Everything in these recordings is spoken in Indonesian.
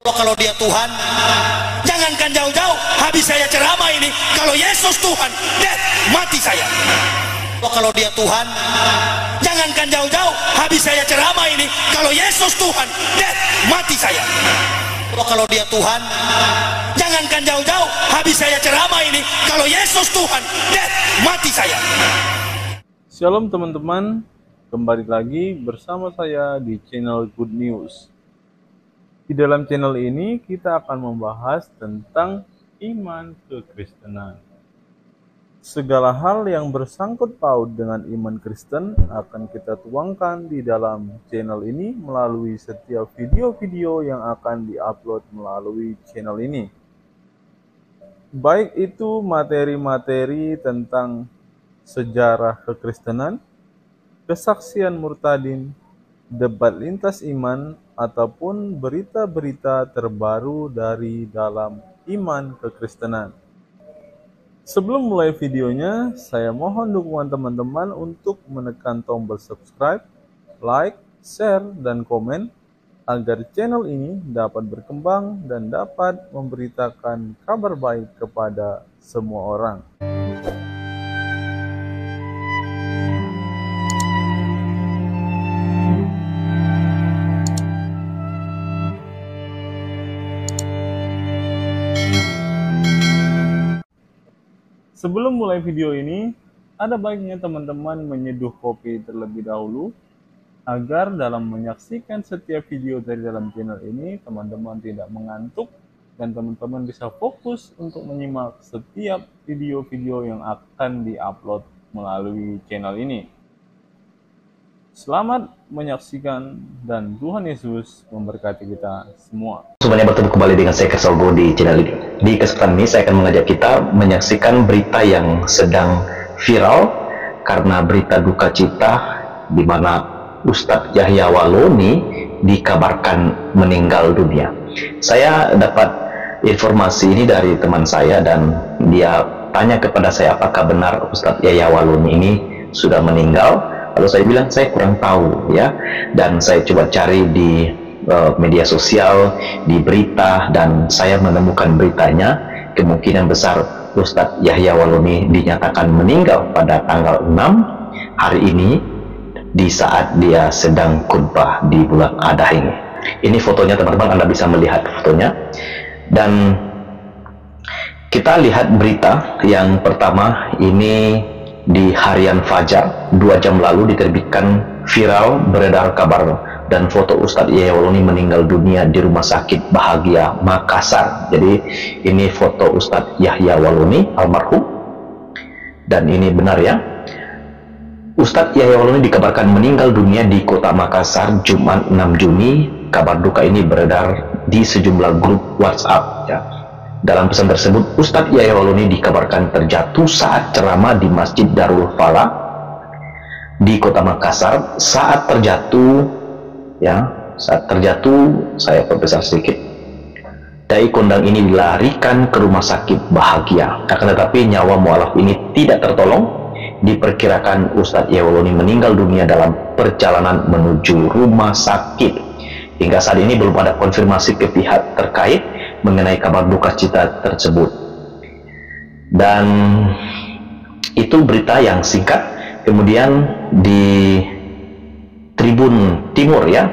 Kalau dia Tuhan, jangankan jauh-jauh, habis saya ceramah ini, kalau Yesus Tuhan, mati saya. Kalau dia Tuhan, jangankan jauh-jauh, habis saya ceramah ini, kalau Yesus Tuhan, mati saya. Kalau dia Tuhan, jangankan jauh-jauh, habis saya ceramah ini, kalau Yesus Tuhan, mati saya. Shalom teman-teman, kembali lagi bersama saya di channel Good News. Di dalam channel ini kita akan membahas tentang iman kekristenan. Segala hal yang bersangkut paut dengan iman Kristen akan kita tuangkan di dalam channel ini melalui setiap video-video yang akan diupload melalui channel ini. Baik itu materi-materi tentang sejarah kekristenan, kesaksian murtadin, debat lintas iman, ataupun berita-berita terbaru dari dalam iman kekristenan. Sebelum mulai videonya, saya mohon dukungan teman-teman untuk menekan tombol subscribe, like, share, dan komen agar channel ini dapat berkembang dan dapat memberitakan kabar baik kepada semua orang. Sebelum mulai video ini, ada baiknya teman-teman menyeduh kopi terlebih dahulu, agar dalam menyaksikan setiap video dari dalam channel ini, teman-teman tidak mengantuk, dan teman-teman bisa fokus untuk menyimak setiap video-video yang akan diupload melalui channel ini. Selamat menyaksikan, dan Tuhan Yesus memberkati kita semua. Semuanya bertemu kembali dengan saya Kesalgo di channel ini. Di kesempatan ini saya akan mengajak kita menyaksikan berita yang sedang viral karena berita duka cita di mana Ustadz Yahya Waloni dikabarkan meninggal dunia. Saya dapat informasi ini dari teman saya dan dia tanya kepada saya apakah benar Ustadz Yahya Waloni ini sudah meninggal. Lalu saya bilang saya kurang tahu ya, dan saya coba cari di media sosial, di berita, dan saya menemukan beritanya kemungkinan besar Ustadz Yahya Waloni dinyatakan meninggal pada tanggal 6 hari ini di saat dia sedang khutbah di bulan Adah ini. Ini fotonya teman-teman, Anda bisa melihat fotonya. Dan kita lihat berita yang pertama ini di Harian Fajar 2 jam lalu diterbitkan, viral beredar kabar dan foto Ustadz Yahya Waloni meninggal dunia di Rumah Sakit Bahagia Makassar. Jadi ini foto Ustadz Yahya Waloni almarhum, dan ini benar ya. Ustadz Yahya Waloni dikabarkan meninggal dunia di kota Makassar Jumat 6 Juni. Kabar duka ini beredar di sejumlah grup WhatsApp ya. Dalam pesan tersebut, Ustadz Yahya Waloni dikabarkan terjatuh saat ceramah di Masjid Darul Falah di kota Makassar. Saat terjatuh, saya perbesar sedikit, dai kondang ini dilarikan ke Rumah Sakit Bahagia. Akan tetapi nyawa mualaf ini tidak tertolong. Diperkirakan Ustadz Yahya Waloni meninggal dunia dalam perjalanan menuju rumah sakit. Hingga saat ini belum ada konfirmasi ke pihak terkait mengenai kabar duka cita tersebut. Dan itu berita yang singkat. Kemudian di Tribun Timur ya,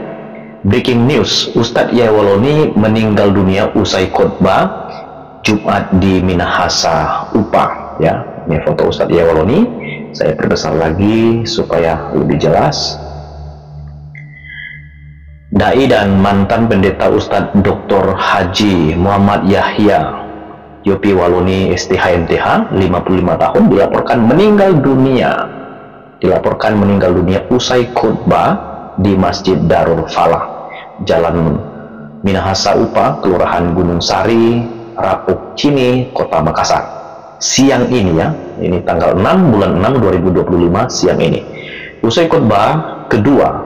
breaking news, Ustadz Yahya Waloni meninggal dunia usai khutbah Jumat di Minahasa Upah ya. Ini foto Ustadz Yahya Waloni. Saya perbesar lagi supaya lebih jelas. Dai dan mantan pendeta Ustadz Dr. Haji Muhammad Yahya Yopi Waloni STHMTH 55 tahun dilaporkan meninggal dunia usai khutbah di Masjid Darul Falah, Jalan Minahasa Upah, Kelurahan Gunung Sari, Rapuk Cini, Kota Makassar. Siang ini ya, ini tanggal 6 bulan 6 2025 siang ini. Usai khutbah kedua,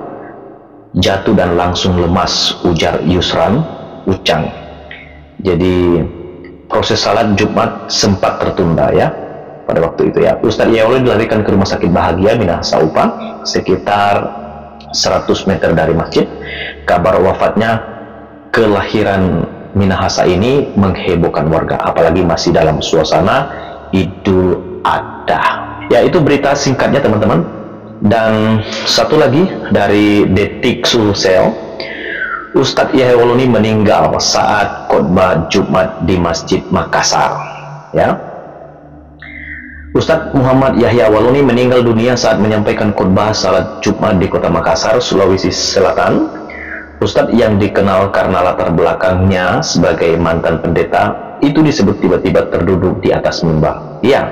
jatuh dan langsung lemas, ujar Yusran Ucang. Jadi proses salat Jumat sempat tertunda ya pada waktu itu ya. Ustadz Yahya Waloni dilarikan ke Rumah Sakit Bahagia Minahasa Upah sekitar 100 meter dari masjid. Kabar wafatnya kelahiran Minahasa ini menghebohkan warga, apalagi masih dalam suasana Idul Adha. Ya, itu berita singkatnya teman-teman. Dan satu lagi dari Detik Sulsel, Ustadz Yahya Waluni meninggal saat khotbah Jumat di Masjid Makassar. Ya, Ustadz Muhammad Yahya Waluni meninggal dunia saat menyampaikan khotbah salat Jumat di Kota Makassar, Sulawesi Selatan. Ustadz yang dikenal karena latar belakangnya sebagai mantan pendeta itu disebut tiba-tiba terduduk di atas mimbar. Ya,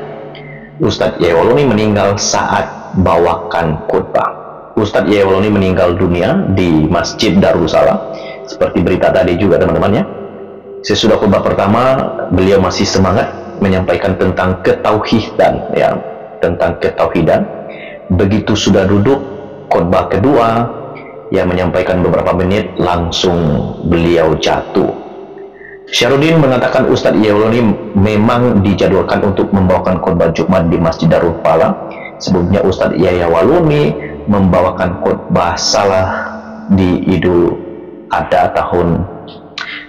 Ustadz Yahya Waluni meninggal saat bawakan khotbah. Ustadz Yahya Waluni meninggal dunia di Masjid Darussalam, seperti berita tadi juga teman-teman ya. Sesudah khotbah pertama, beliau masih semangat menyampaikan tentang ketauhidan ya, tentang ketauhidan. Begitu sudah duduk khotbah kedua, yang menyampaikan beberapa menit, langsung beliau jatuh. Syarudin mengatakan Ustadz Yahya Waluni memang dijadwalkan untuk membawakan khotbah Jumat di Masjid Darul Falah. Sebelumnya Ustadz Yahya Waluni membawakan khotbah salah di Idul Adha tahun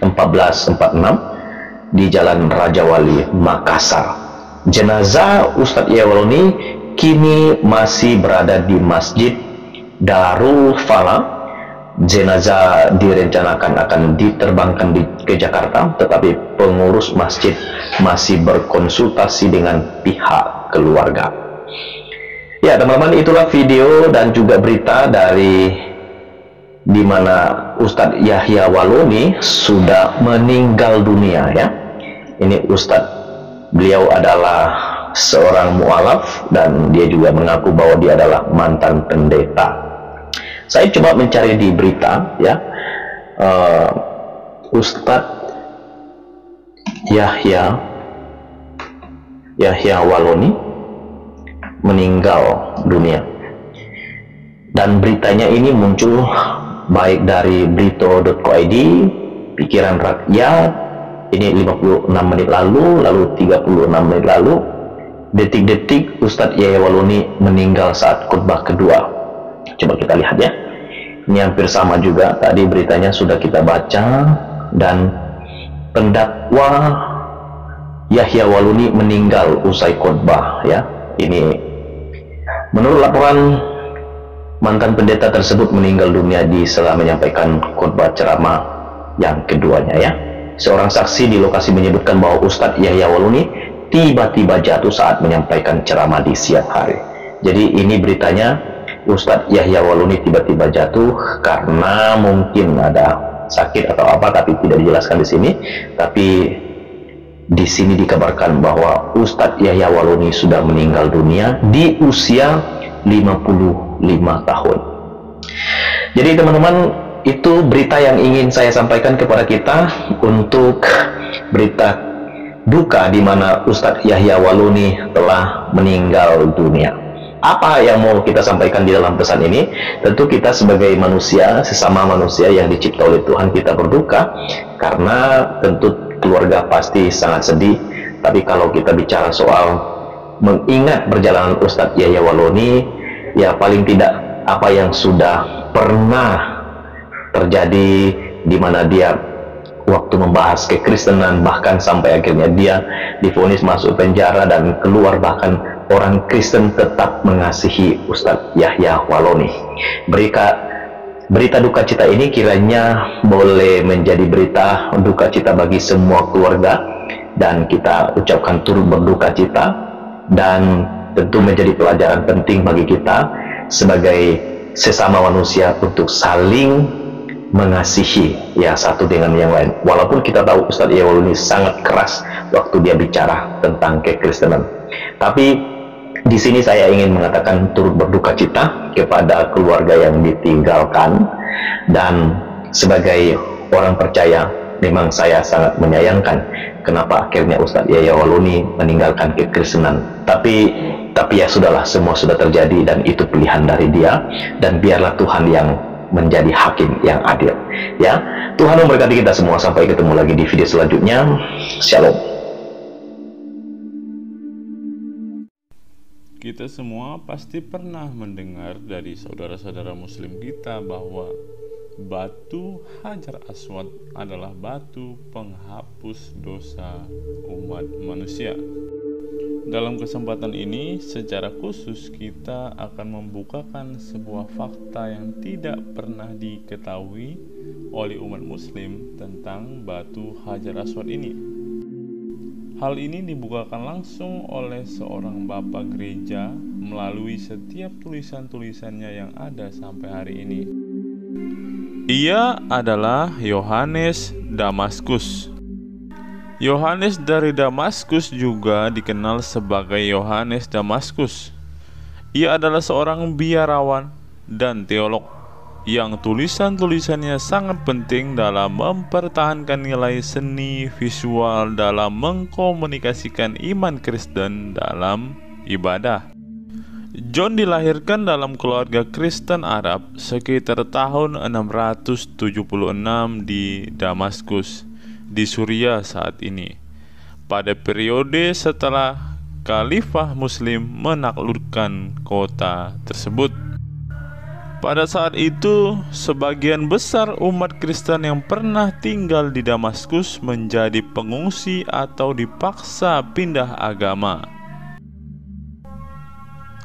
1446 di Jalan Raja Wali, Makassar. Jenazah Ustadz Yahya Waluni kini masih berada di Masjid Darul Falah. Jenazah direncanakan akan diterbangkan ke Jakarta, tetapi pengurus masjid masih berkonsultasi dengan pihak keluarga. Ya teman-teman, itulah video dan juga berita dari dimana Ustadz Yahya Waluni sudah meninggal dunia ya. Ini Ustadz, beliau adalah seorang mualaf dan dia juga mengaku bahwa dia adalah mantan pendeta. Saya coba mencari di berita ya, Ustadz Yahya Waluni meninggal dunia, dan beritanya ini muncul baik dari berito.co.id, Pikiran Rakyat, ini 56 menit lalu, lalu 36 menit lalu, Detik-Detik Ustadz Yahya Waluni meninggal saat khotbah kedua. Coba kita lihat ya, ini hampir sama juga, tadi beritanya sudah kita baca. Dan pendakwa Yahya Waluni meninggal usai khotbah ya. Ini menurut laporan, mantan pendeta tersebut meninggal dunia di sela menyampaikan khotbah ceramah yang keduanya ya. Seorang saksi di lokasi menyebutkan bahwa Ustadz Yahya Waluni tiba-tiba jatuh saat menyampaikan ceramah di siang hari. Jadi ini beritanya, Ustadz Yahya Waluni tiba-tiba jatuh karena mungkin ada sakit atau apa, tapi tidak dijelaskan di sini. Tapi di sini dikabarkan bahwa Ustadz Yahya Waluni sudah meninggal dunia di usia 55 tahun. Jadi teman-teman, itu berita yang ingin saya sampaikan kepada kita untuk berita duka di mana Ustadz Yahya Waluni telah meninggal dunia. Apa yang mau kita sampaikan di dalam pesan ini? Tentu kita sebagai manusia, sesama manusia yang dicipta oleh Tuhan, kita berduka karena tentu keluarga pasti sangat sedih. Tapi kalau kita bicara soal mengingat perjalanan Ustadz Yahya Waluni, ya paling tidak apa yang sudah pernah terjadi di mana dia waktu membahas kekristenan, bahkan sampai akhirnya dia divonis masuk penjara dan keluar, bahkan orang Kristen tetap mengasihi Ustadz Yahya Waluni. Berita duka cita ini kiranya boleh menjadi berita duka cita bagi semua keluarga, dan kita ucapkan turut berduka cita, dan tentu menjadi pelajaran penting bagi kita sebagai sesama manusia untuk saling mengasihi ya, satu dengan yang lain. Walaupun kita tahu Ustadz Yahya Waluni sangat keras waktu dia bicara tentang kekristenan, tapi di sini saya ingin mengatakan turut berduka cita kepada keluarga yang ditinggalkan. Dan sebagai orang percaya, memang saya sangat menyayangkan kenapa akhirnya Ustadz Yahya Waluni meninggalkan kekristenan. Tapi ya sudahlah, semua sudah terjadi dan itu pilihan dari dia, dan biarlah Tuhan yang menjadi hakim yang adil ya. Tuhan memberkati kita semua. Sampai ketemu lagi di video selanjutnya. Shalom. Kita semua pasti pernah mendengar dari saudara-saudara muslim kita bahwa Batu Hajar Aswad adalah batu penghapus dosa umat manusia. Dalam kesempatan ini, secara khusus kita akan membukakan sebuah fakta yang tidak pernah diketahui oleh umat muslim tentang batu Hajar Aswad ini. Hal ini dibukakan langsung oleh seorang bapak gereja melalui setiap tulisan-tulisannya yang ada sampai hari ini. Ia adalah Yohanes Damaskus. Yohanes dari Damaskus juga dikenal sebagai Yohanes Damaskus. Ia adalah seorang biarawan dan teolog yang tulisan-tulisannya sangat penting dalam mempertahankan nilai seni visual dalam mengkomunikasikan iman Kristen dalam ibadah. John dilahirkan dalam keluarga Kristen Arab sekitar tahun 676 di Damaskus, di Suriah saat ini, pada periode setelah Khalifah Muslim menaklukkan kota tersebut. Pada saat itu, sebagian besar umat Kristen yang pernah tinggal di Damaskus menjadi pengungsi atau dipaksa pindah agama.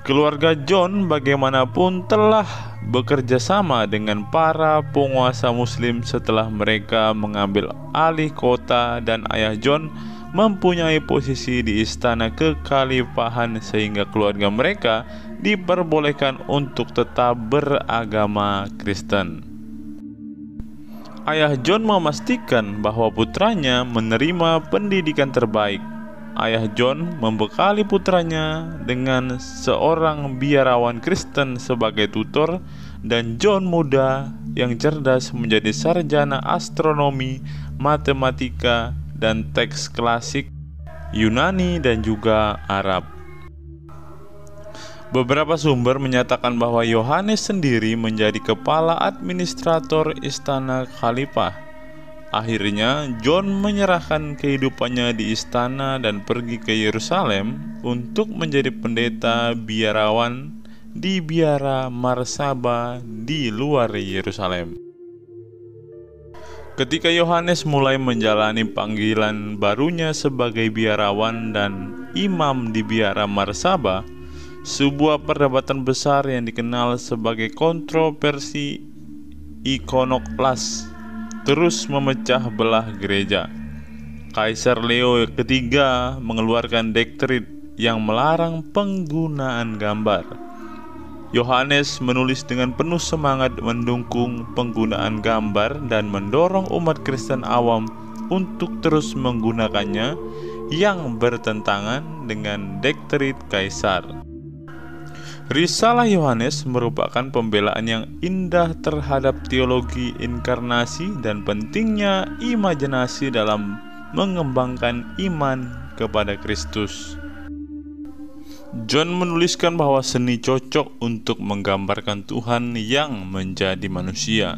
Keluarga John bagaimanapun telah bekerja sama dengan para penguasa muslim setelah mereka mengambil alih kota, dan ayah John mempunyai posisi di istana kekhalifahan sehingga keluarga mereka diperbolehkan untuk tetap beragama Kristen. Ayah John memastikan bahwa putranya menerima pendidikan terbaik. Ayah John membekali putranya dengan seorang biarawan Kristen sebagai tutor, dan John muda yang cerdas menjadi sarjana astronomi, matematika, dan teks klasik Yunani dan juga Arab. Beberapa sumber menyatakan bahwa Yohanes sendiri menjadi kepala administrator istana khalifah. Akhirnya, John menyerahkan kehidupannya di istana dan pergi ke Yerusalem untuk menjadi pendeta biarawan di biara Marsaba di luar Yerusalem. Ketika Yohanes mulai menjalani panggilan barunya sebagai biarawan dan imam di biara Marsaba, sebuah perdebatan besar yang dikenal sebagai kontroversi ikonoklas terus memecah belah gereja. Kaisar Leo III mengeluarkan dekret yang melarang penggunaan gambar. Yohanes menulis dengan penuh semangat mendukung penggunaan gambar dan mendorong umat Kristen awam untuk terus menggunakannya, yang bertentangan dengan dekret kaisar. Risalah Yohanes merupakan pembelaan yang indah terhadap teologi inkarnasi dan pentingnya imajinasi dalam mengembangkan iman kepada Kristus. John menuliskan bahwa seni cocok untuk menggambarkan Tuhan yang menjadi manusia.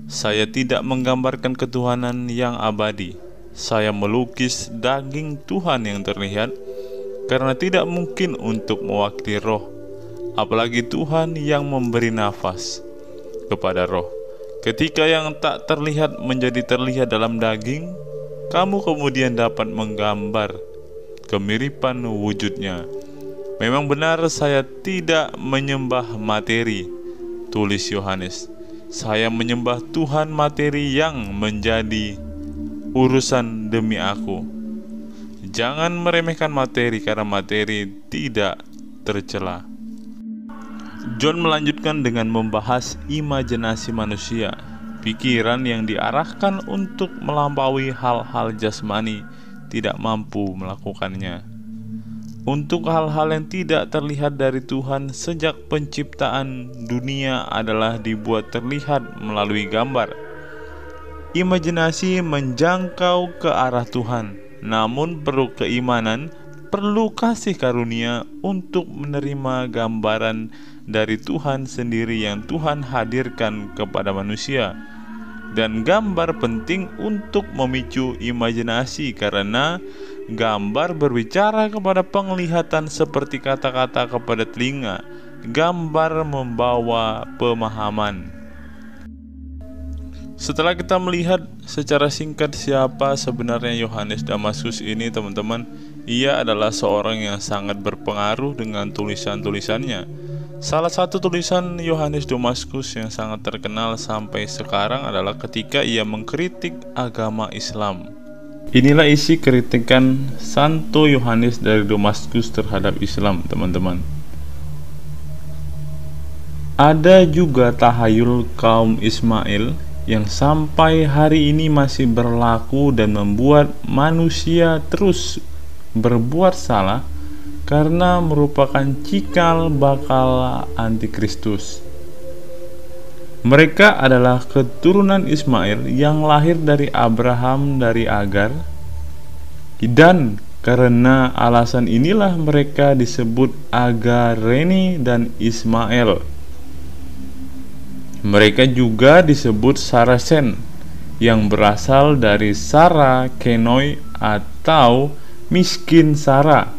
Saya tidak menggambarkan ketuhanan yang abadi. Saya melukis daging Tuhan yang terlihat, karena tidak mungkin untuk mewakili roh, apalagi Tuhan yang memberi nafas kepada roh. Ketika yang tak terlihat menjadi terlihat dalam daging, kamu kemudian dapat menggambar kemiripan wujudnya. Memang benar saya tidak menyembah materi, tulis Yohanes. Saya menyembah Tuhan materi yang menjadi urusan demi aku. Jangan meremehkan materi, karena materi tidak tercela. John melanjutkan dengan membahas imajinasi manusia, pikiran yang diarahkan untuk melampaui hal-hal jasmani tidak mampu melakukannya. Untuk hal-hal yang tidak terlihat dari Tuhan sejak penciptaan dunia adalah dibuat terlihat melalui gambar. Imajinasi menjangkau ke arah Tuhan, namun perlu keimanan, perlu kasih karunia untuk menerima gambaran dari Tuhan sendiri yang Tuhan hadirkan kepada manusia. Dan gambar penting untuk memicu imajinasi, karena gambar berbicara kepada penglihatan seperti kata-kata kepada telinga. Gambar membawa pemahaman. Setelah kita melihat secara singkat siapa sebenarnya Yohanes Damaskus ini, teman-teman, ia adalah seorang yang sangat berpengaruh dengan tulisan-tulisannya. Salah satu tulisan Yohanes Damaskus yang sangat terkenal sampai sekarang adalah ketika ia mengkritik agama Islam. Inilah isi kritikan Santo Yohanes dari Damaskus terhadap Islam, teman-teman. Ada juga tahayul kaum Ismail yang sampai hari ini masih berlaku dan membuat manusia terus berbuat salah karena merupakan cikal bakal antikristus. Mereka adalah keturunan Ismail yang lahir dari Abraham dari Agar, dan karena alasan inilah mereka disebut Agareni dan Ismail. Mereka juga disebut Saracen yang berasal dari Sara Kenoi atau miskin Sara.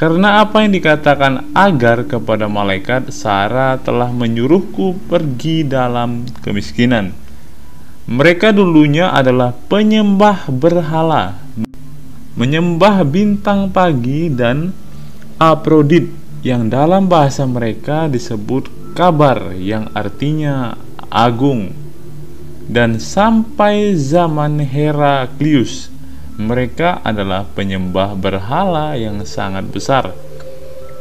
Karena apa yang dikatakan Agar kepada malaikat, Sara telah menyuruhku pergi dalam kemiskinan. Mereka dulunya adalah penyembah berhala, menyembah bintang pagi dan Aprodit yang dalam bahasa mereka disebut kabar yang artinya agung. Dan sampai zaman Heraklius mereka adalah penyembah berhala yang sangat besar.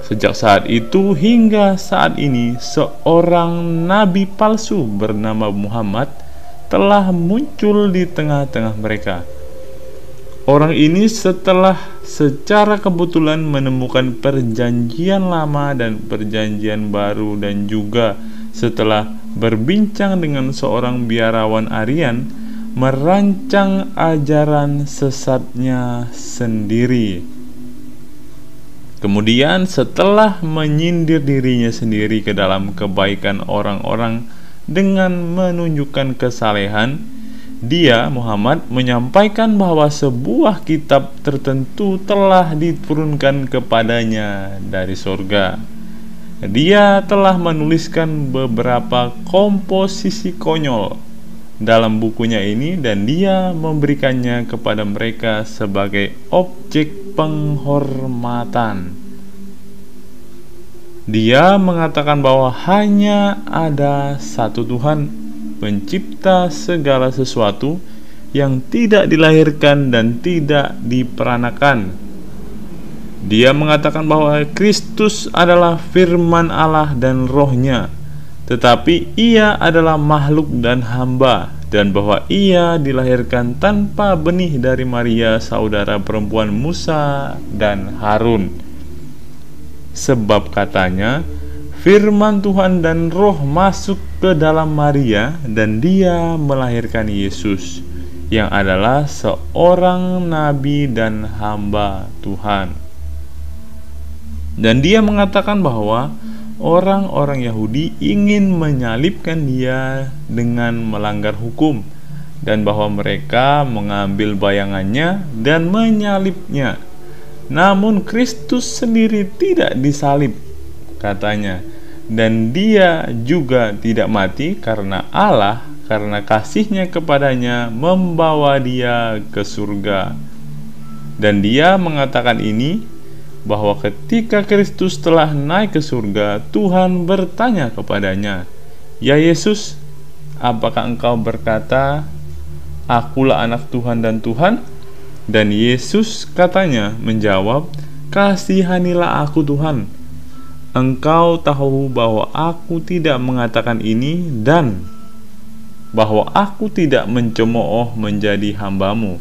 Sejak saat itu hingga saat ini seorang nabi palsu bernama Muhammad telah muncul di tengah-tengah mereka. Orang ini setelah secara kebetulan menemukan perjanjian lama dan perjanjian baru, dan juga setelah berbincang dengan seorang biarawan Aryan, merancang ajaran sesatnya sendiri. Kemudian setelah menyindir dirinya sendiri ke dalam kebaikan orang-orang dengan menunjukkan kesalehan, dia, Muhammad, menyampaikan bahwa sebuah kitab tertentu telah diturunkan kepadanya dari surga. Dia telah menuliskan beberapa komposisi konyol dalam bukunya ini, dan dia memberikannya kepada mereka sebagai objek penghormatan. Dia mengatakan bahwa hanya ada satu Tuhan, pencipta segala sesuatu, yang tidak dilahirkan dan tidak diperanakan. Dia mengatakan bahwa Kristus adalah firman Allah dan rohnya, tetapi ia adalah makhluk dan hamba, dan bahwa ia dilahirkan tanpa benih dari Maria, saudara perempuan Musa dan Harun. Sebab katanya, firman Tuhan dan roh masuk ke dalam Maria, dan dia melahirkan Yesus, yang adalah seorang nabi dan hamba Tuhan. Dan dia mengatakan bahwa orang-orang Yahudi ingin menyalibkan dia dengan melanggar hukum, dan bahwa mereka mengambil bayangannya dan menyalibnya. Namun Kristus sendiri tidak disalib, katanya, dan dia juga tidak mati karena Allah, karena kasihnya kepadanya, membawa dia ke surga. Dan dia mengatakan ini, bahwa ketika Kristus telah naik ke surga, Tuhan bertanya kepadanya, "Ya Yesus, apakah engkau berkata, Akulah anak Tuhan dan Tuhan?" Dan Yesus katanya menjawab, "Kasihanilah aku Tuhan. Engkau tahu bahwa aku tidak mengatakan ini, dan bahwa aku tidak mencemooh menjadi hambamu.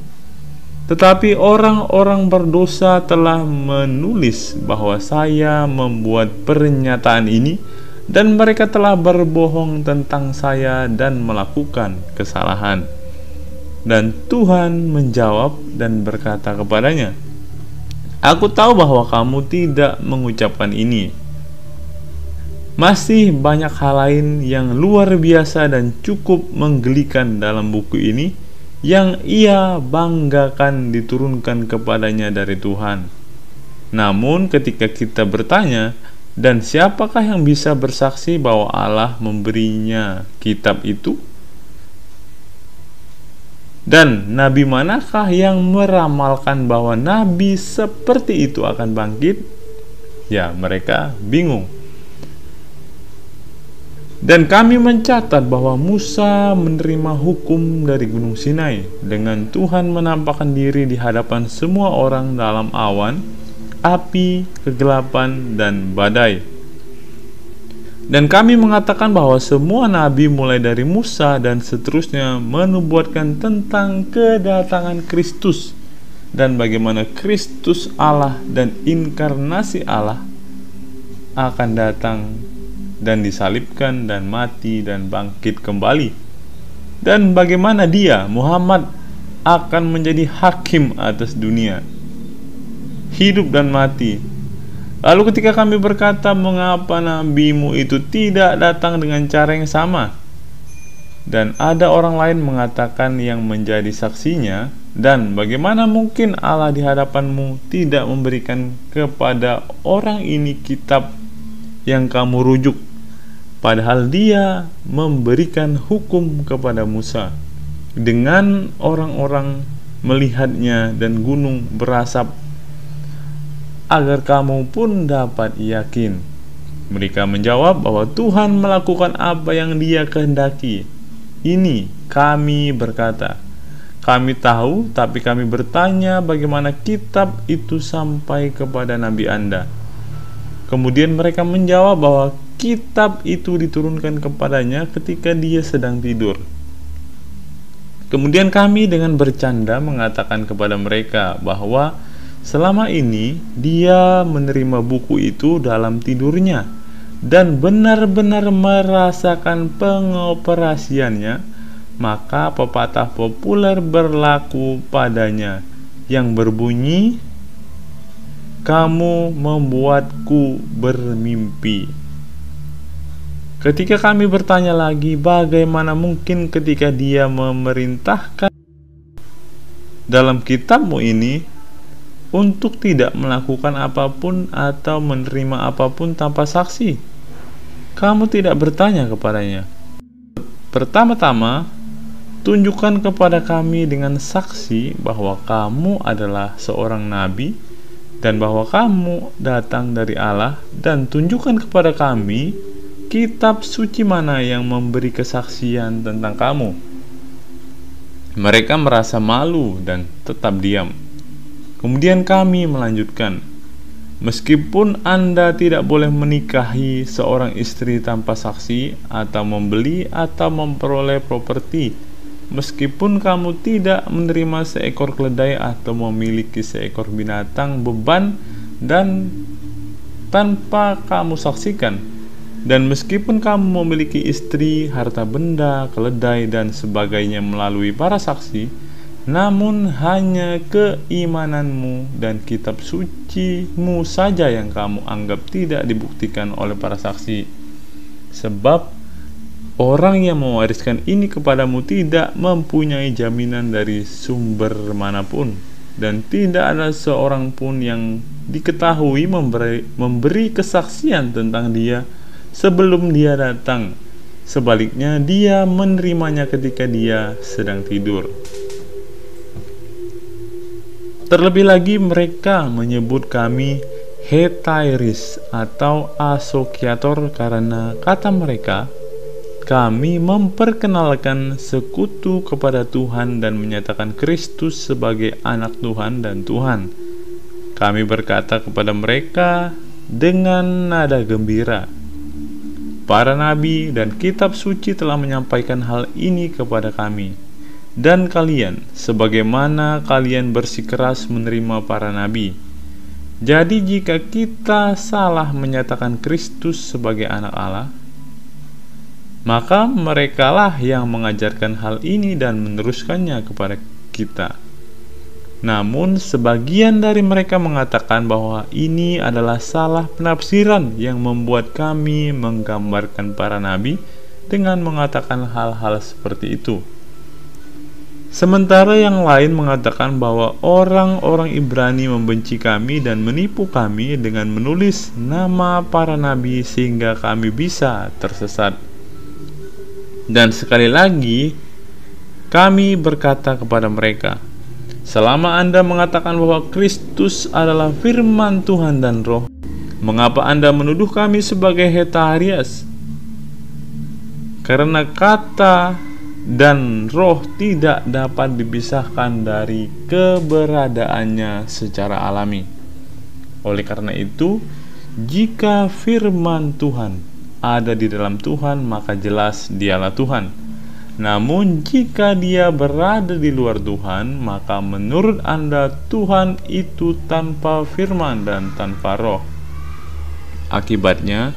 Tetapi orang-orang berdosa telah menulis bahwa saya membuat pernyataan ini, dan mereka telah berbohong tentang saya dan melakukan kesalahan." Dan Tuhan menjawab dan berkata kepadanya, "Aku tahu bahwa kamu tidak mengucapkan ini. Masih banyak hal lain yang luar biasa dan cukup menggelikan dalam buku ini yang ia banggakan diturunkan kepadanya dari Tuhan. Namun ketika kita bertanya, dan siapakah yang bisa bersaksi bahwa Allah memberinya kitab itu? Dan nabi manakah yang meramalkan bahwa nabi seperti itu akan bangkit? Ya, mereka bingung. Dan kami mencatat bahwa Musa menerima hukum dari Gunung Sinai dengan Tuhan menampakkan diri di hadapan semua orang dalam awan, api, kegelapan, dan badai. Dan kami mengatakan bahwa semua nabi mulai dari Musa dan seterusnya menubuatkan tentang kedatangan Kristus dan bagaimana Kristus Allah dan inkarnasi Allah akan datang dan disalibkan dan mati dan bangkit kembali, dan bagaimana dia, Muhammad, akan menjadi hakim atas dunia, hidup dan mati. Lalu ketika kami berkata, mengapa nabimu itu tidak datang dengan cara yang sama? Dan ada orang lain mengatakan yang menjadi saksinya, dan bagaimana mungkin Allah di hadapanmu tidak memberikan kepada orang ini kitab yang kamu rujuk, padahal dia memberikan hukum kepada Musa dengan orang-orang melihatnya dan gunung berasap, agar kamu pun dapat yakin. Mereka menjawab bahwa Tuhan melakukan apa yang dia kehendaki. Ini kami berkata, kami tahu, tapi kami bertanya bagaimana kitab itu sampai kepada Nabi Anda. Kemudian mereka menjawab bahwa kitab itu diturunkan kepadanya ketika dia sedang tidur. Kemudian kami dengan bercanda mengatakan kepada mereka bahwa selama ini dia menerima buku itu dalam tidurnya dan benar-benar merasakan pengoperasiannya. Maka pepatah populer berlaku padanya yang berbunyi, kamu membuatku bermimpi. Ketika kami bertanya lagi, bagaimana mungkin ketika dia memerintahkan dalam kitabmu ini untuk tidak melakukan apapun atau menerima apapun tanpa saksi? Kamu tidak bertanya kepadanya. Pertama-tama, tunjukkan kepada kami dengan saksi bahwa kamu adalah seorang nabi dan bahwa kamu datang dari Allah, dan tunjukkan kepada kami kitab suci mana yang memberi kesaksian tentang kamu. Mereka merasa malu dan tetap diam. Kemudian kami melanjutkan, meskipun Anda tidak boleh menikahi seorang istri tanpa saksi, atau membeli atau memperoleh properti, meskipun kamu tidak menerima seekor keledai atau memiliki seekor binatang beban dan tanpa kamu saksikan, dan meskipun kamu memiliki istri, harta benda, keledai, dan sebagainya melalui para saksi, namun hanya keimananmu dan kitab sucimu saja yang kamu anggap tidak dibuktikan oleh para saksi. Sebab orang yang mewariskan ini kepadamu tidak mempunyai jaminan dari sumber manapun, dan tidak ada seorang pun yang diketahui memberi kesaksian tentang dia sebelum dia datang. Sebaliknya, dia menerimanya ketika dia sedang tidur. Terlebih lagi, mereka menyebut kami Hetairis atau Asociator karena kata mereka, kami memperkenalkan sekutu kepada Tuhan dan menyatakan Kristus sebagai anak Tuhan dan Tuhan. Kami berkata kepada mereka dengan nada gembira, para nabi dan kitab suci telah menyampaikan hal ini kepada kami, dan kalian, sebagaimana kalian bersikeras menerima para nabi. Jadi jika kita salah menyatakan Kristus sebagai anak Allah, maka merekalah yang mengajarkan hal ini dan meneruskannya kepada kita. Namun sebagian dari mereka mengatakan bahwa ini adalah salah penafsiran yang membuat kami menggambarkan para nabi dengan mengatakan hal-hal seperti itu. Sementara yang lain mengatakan bahwa orang-orang Ibrani membenci kami dan menipu kami dengan menulis nama para nabi sehingga kami bisa tersesat. Dan sekali lagi, Kami berkata kepada mereka, selama Anda mengatakan bahwa Kristus adalah firman Tuhan dan roh, mengapa Anda menuduh kami sebagai hetarias? Karena kata dan roh tidak dapat dipisahkan dari keberadaannya secara alami. Oleh karena itu, jika firman Tuhan ada di dalam Tuhan, maka jelas dialah Tuhan. Namun jika dia berada di luar Tuhan, maka menurut Anda Tuhan itu tanpa firman dan tanpa roh. Akibatnya,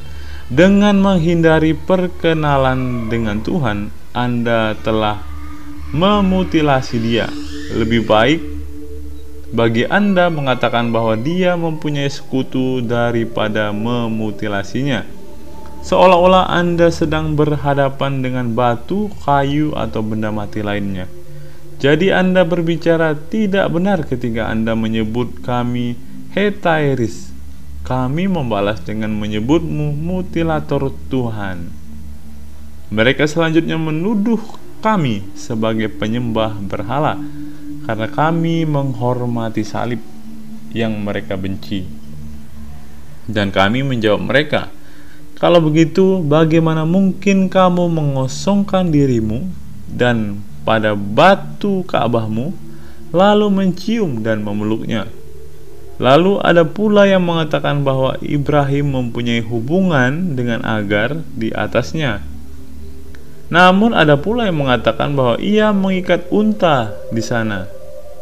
dengan menghindari perkenalan dengan Tuhan, Anda telah memutilasi dia. Lebih baik bagi Anda mengatakan bahwa dia mempunyai sekutu daripada memutilasinya. Seolah-olah Anda sedang berhadapan dengan batu, kayu, atau benda mati lainnya. Jadi Anda berbicara tidak benar ketika Anda menyebut kami hetairis. Kami membalas dengan menyebutmu mutilator Tuhan. Mereka selanjutnya menuduh kami sebagai penyembah berhala, karena kami menghormati salib yang mereka benci. Dan kami menjawab mereka, kalau begitu, bagaimana mungkin kamu mengosongkan dirimu dan pada batu Ka'bahmu, lalu mencium dan memeluknya? Lalu ada pula yang mengatakan bahwa Ibrahim mempunyai hubungan dengan Agar di atasnya. Namun ada pula yang mengatakan bahwa ia mengikat unta di sana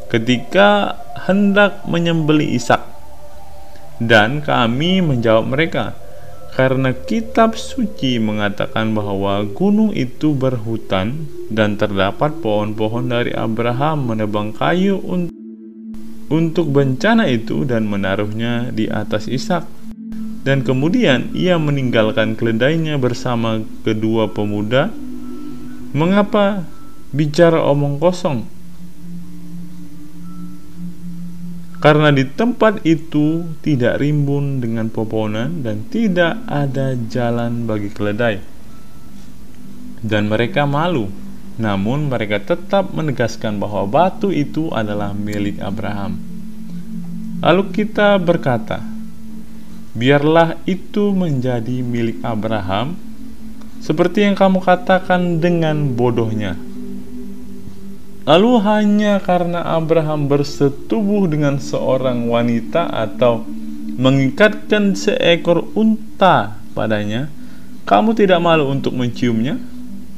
ketika hendak menyembelih Ishak. Dan kami menjawab mereka, karena kitab suci mengatakan bahwa gunung itu berhutan dan terdapat pohon-pohon dari Abraham menebang kayu untuk bencana itu dan menaruhnya di atas Ishak. Dan kemudian ia meninggalkan keledainya bersama kedua pemuda. Mengapa bicara omong kosong? Karena di tempat itu tidak rimbun dengan pepohonan dan tidak ada jalan bagi keledai. Dan mereka malu, namun mereka tetap menegaskan bahwa batu itu adalah milik Abraham. Lalu kita berkata, biarlah itu menjadi milik Abraham, seperti yang kamu katakan dengan bodohnya. Lalu hanya karena Abraham bersetubuh dengan seorang wanita atau mengikatkan seekor unta padanya, kamu tidak malu untuk menciumnya?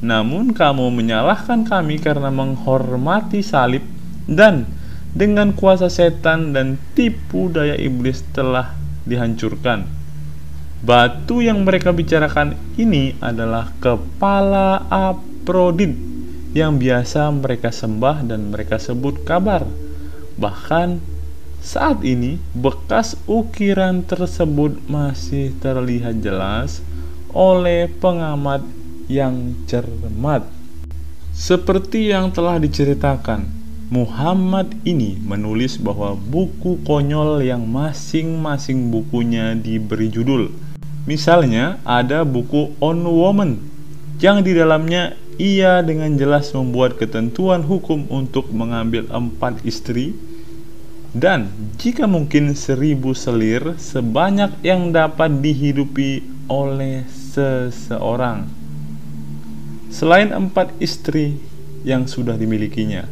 Namun kamu menyalahkan kami karena menghormati salib dan dengan kuasa setan dan tipu daya iblis telah dihancurkan. Batu yang mereka bicarakan ini adalah kepala Afrodit yang biasa mereka sembah dan mereka sebut kabar. Bahkan saat ini bekas ukiran tersebut masih terlihat jelas oleh pengamat yang cermat. Seperti yang telah diceritakan, Muhammad ini menulis bahwa buku konyol yang masing-masing bukunya diberi judul. Misalnya ada buku On Woman yang di dalamnya ia dengan jelas membuat ketentuan hukum untuk mengambil 4 istri dan jika mungkin 1000 selir sebanyak yang dapat dihidupi oleh seseorang selain 4 istri yang sudah dimilikinya.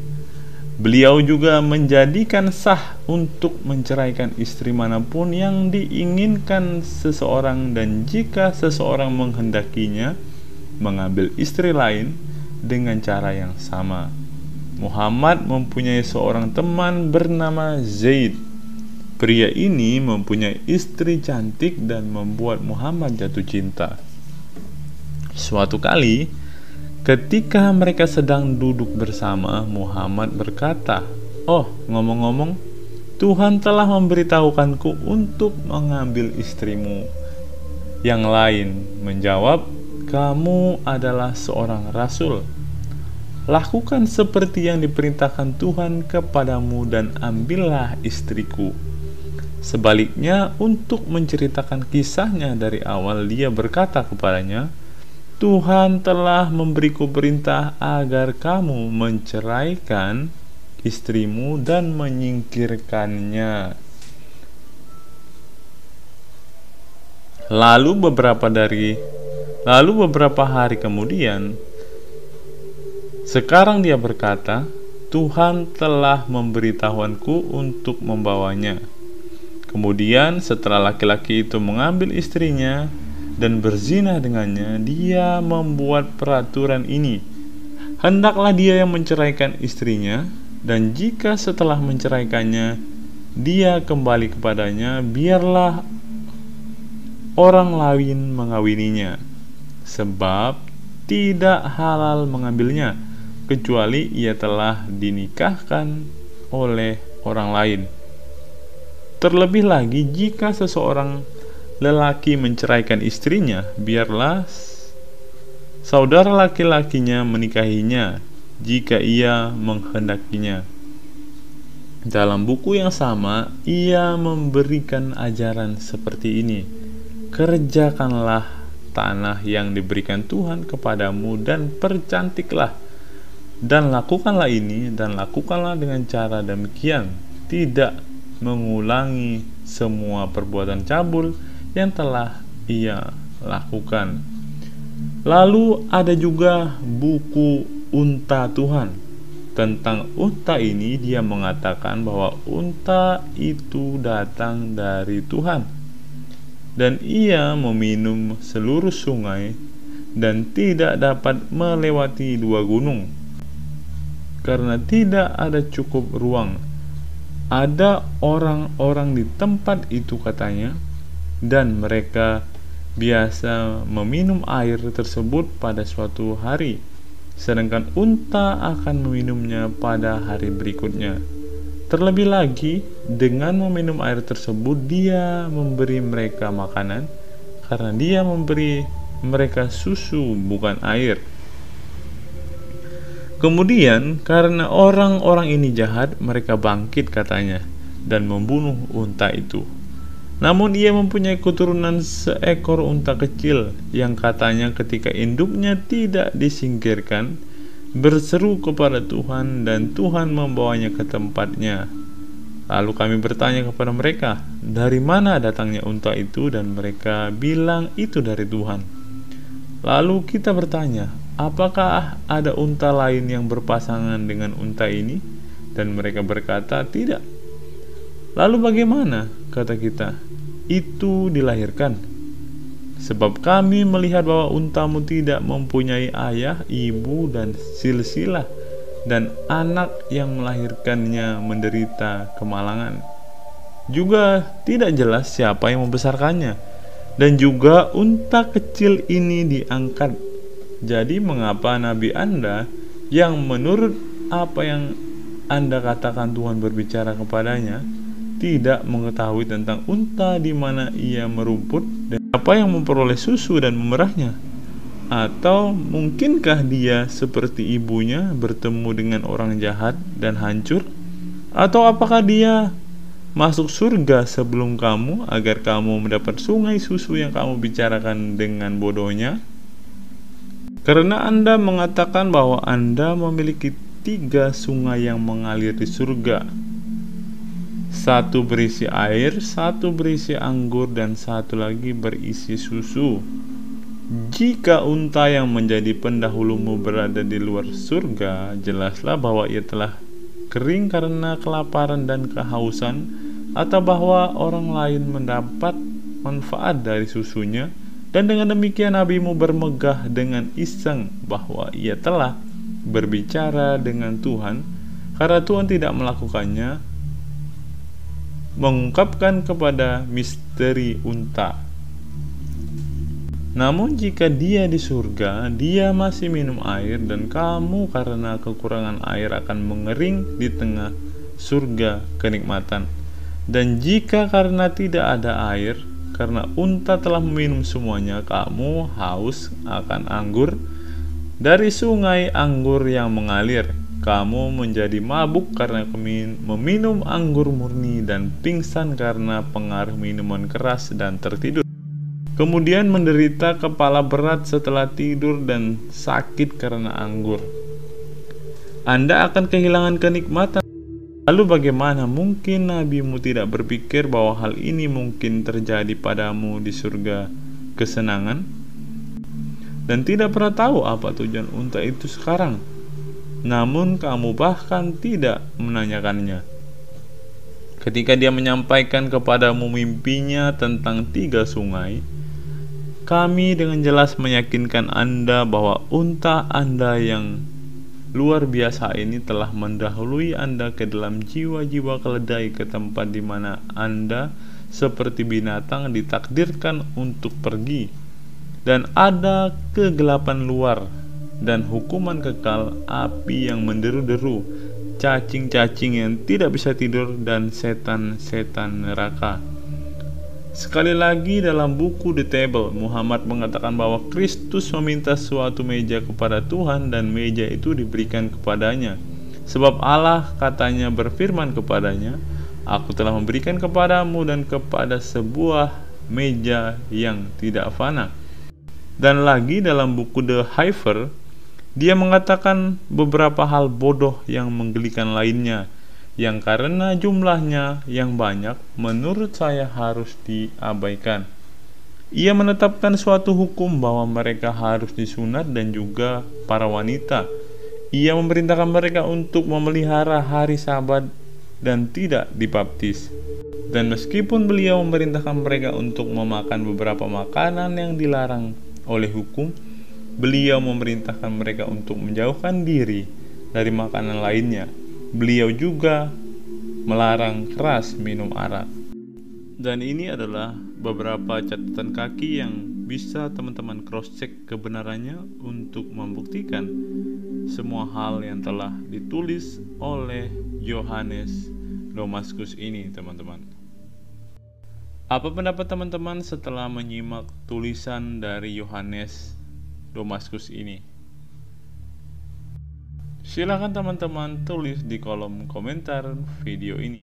Beliau juga menjadikan sah untuk menceraikan istri manapun yang diinginkan seseorang dan jika seseorang menghendakinya mengambil istri lain dengan cara yang sama. Muhammad mempunyai seorang teman bernama Zaid. Pria ini mempunyai istri cantik dan membuat Muhammad jatuh cinta. Suatu kali, ketika mereka sedang duduk bersama, Muhammad berkata, "Oh, ngomong-ngomong, Tuhan telah memberitahukanku untuk mengambil istrimu." Yang lain menjawab, "Kamu adalah seorang rasul. Lakukan seperti yang diperintahkan Tuhan kepadamu dan ambillah istriku." Sebaliknya, untuk menceritakan kisahnya dari awal, dia berkata kepadanya, Tuhan telah memberiku perintah agar kamu menceraikan istrimu dan menyingkirkannya. Lalu beberapa hari kemudian, sekarang dia berkata, Tuhan telah memberitahuanku untuk membawanya. Kemudian setelah laki-laki itu mengambil istrinya dan berzina dengannya, dia membuat peraturan ini. Hendaklah dia yang menceraikan istrinya, dan jika setelah menceraikannya dia kembali kepadanya, biarlah orang lain mengawininya, sebab tidak halal mengambilnya, kecuali ia telah dinikahkan oleh orang lain. Terlebih lagi, jika seseorang lelaki menceraikan istrinya, biarlah saudara laki-lakinya menikahinya jika ia menghendakinya. Dalam buku yang sama, ia memberikan ajaran seperti ini: kerjakanlah tanah yang diberikan Tuhan kepadamu dan percantiklah, dan lakukanlah ini dan lakukanlah dengan cara demikian, tidak mengulangi semua perbuatan cabul yang telah ia lakukan. Lalu ada juga buku Unta Tuhan. Tentang unta ini dia mengatakan bahwa unta itu datang dari Tuhan, dan ia meminum seluruh sungai dan tidak dapat melewati 2 gunung karena tidak ada cukup ruang. Ada orang-orang di tempat itu, katanya, dan mereka biasa meminum air tersebut pada suatu hari, sedangkan unta akan meminumnya pada hari berikutnya. Terlebih lagi, dengan meminum air tersebut dia memberi mereka makanan, karena dia memberi mereka susu bukan air. Kemudian karena orang-orang ini jahat, mereka bangkit, katanya, dan membunuh unta itu. Namun ia mempunyai keturunan seekor unta kecil yang katanya ketika induknya tidak disingkirkan, berseru kepada Tuhan dan Tuhan membawanya ke tempatnya. Lalu kami bertanya kepada mereka, dari mana datangnya unta itu? Dan mereka bilang, itu dari Tuhan. Lalu kita bertanya, apakah ada unta lain yang berpasangan dengan unta ini? Dan mereka berkata, tidak. Lalu bagaimana, kata kita, itu dilahirkan? Sebab kami melihat bahwa untamu tidak mempunyai ayah, ibu, dan silsilah, dan anak yang melahirkannya menderita kemalangan. Juga tidak jelas siapa yang membesarkannya, dan juga unta kecil ini diangkat. Jadi mengapa nabi Anda yang menurut apa yang Anda katakan Tuhan berbicara kepadanya tidak mengetahui tentang unta di mana ia merumput dan apa yang memperoleh susu dan memerahnya? Atau mungkinkah dia seperti ibunya bertemu dengan orang jahat dan hancur? Atau apakah dia masuk surga sebelum kamu agar kamu mendapat sungai susu yang kamu bicarakan dengan bodohnya? Karena Anda mengatakan bahwa Anda memiliki 3 sungai yang mengalir di surga, 1 berisi air, 1 berisi anggur, dan 1 lagi berisi susu. Jika unta yang menjadi pendahulumu berada di luar surga, jelaslah bahwa ia telah kering karena kelaparan dan kehausan, atau bahwa orang lain mendapat manfaat dari susunya, dan dengan demikian nabimu bermegah dengan iseng bahwa ia telah berbicara dengan Tuhan, karena Tuhan tidak melakukannya, mengungkapkan kepada misteri unta. Namun jika dia di surga, dia masih minum air, dan kamu karena kekurangan air akan mengering di tengah surga kenikmatan. Dan jika karena tidak ada air, karena unta telah meminum semuanya, kamu haus akan anggur dari sungai anggur yang mengalir. Kamu menjadi mabuk karena meminum anggur murni, dan pingsan karena pengaruh minuman keras dan tertidur. kemudian menderita kepala berat setelah tidur dan sakit karena anggur. Anda akan kehilangan kenikmatan. Lalu bagaimana mungkin nabimu tidak berpikir bahwa hal ini mungkin terjadi padamu di surga kesenangan? Dan tidak pernah tahu apa tujuan unta itu sekarang. Namun kamu bahkan tidak menanyakannya. Ketika dia menyampaikan kepadamu mimpinya tentang 3 sungai, kami dengan jelas meyakinkan Anda bahwa unta Anda yang luar biasa ini telah mendahului Anda ke dalam jiwa-jiwa keledai ke tempat di mana Anda seperti binatang ditakdirkan untuk pergi, dan ada kegelapan luar dan hukuman kekal, api yang menderu-deru, cacing-cacing yang tidak bisa tidur, dan setan-setan neraka. Sekali lagi dalam buku The Table, Muhammad mengatakan bahwa Kristus meminta suatu meja kepada Tuhan dan meja itu diberikan kepadanya. Sebab Allah katanya berfirman kepadanya, "Aku telah memberikan kepadamu dan kepada sebuah meja yang tidak fana." Dan lagi dalam buku The Heifer, dia mengatakan beberapa hal bodoh yang menggelikan lainnya, yang karena jumlahnya yang banyak menurut saya harus diabaikan. Ia menetapkan suatu hukum bahwa mereka harus disunat dan juga para wanita. Ia memerintahkan mereka untuk memelihara hari Sabat dan tidak dibaptis. Dan meskipun beliau memerintahkan mereka untuk memakan beberapa makanan yang dilarang oleh hukum, beliau memerintahkan mereka untuk menjauhkan diri dari makanan lainnya. Beliau juga melarang keras minum arak. Dan ini adalah beberapa catatan kaki yang bisa teman-teman cross-check kebenarannya untuk membuktikan semua hal yang telah ditulis oleh Yohanes Damaskus ini, teman-teman. Apa pendapat teman-teman setelah menyimak tulisan dari Yohanes Damaskus ini? Silakan teman-teman tulis di kolom komentar video ini.